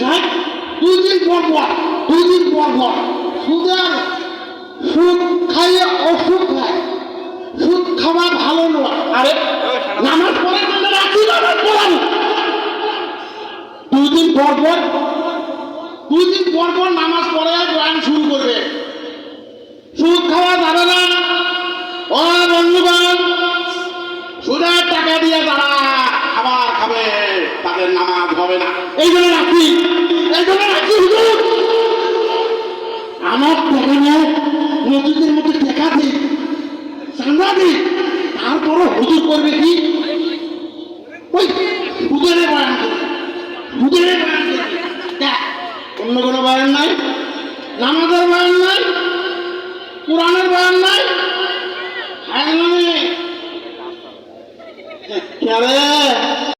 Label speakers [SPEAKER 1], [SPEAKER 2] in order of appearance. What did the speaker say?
[SPEAKER 1] সাহেব 2 দিন পর সুদের সুদ খাইয়ে অসুখ হয়। সুদ খাওয়া ভালো নয়। আরে নামাজ পড়ে মানে রাখি নামাজ পড়ানো 2 দিন পর নামাজ পড়ে বয়ান শুরু করবে। সুদ খাওয়া যাবে না। ও বন্ধুগণ, সুদের টাকা দিয়ে যারা খাবার খাবে তাদের নামাজ হবে না। এই জন্য রাখি হুজুর আমার টাকা নেয় মসজিদের মধ্যে টাকা দিই চাঁদা দিই, তারপরও হুজুর করবে কি ওই সুদের বয়ান করবে। অন্য কোনো বয়ান নাই, নামাজের বয়ান নাই, কোরআনের বয়ান নাই। কে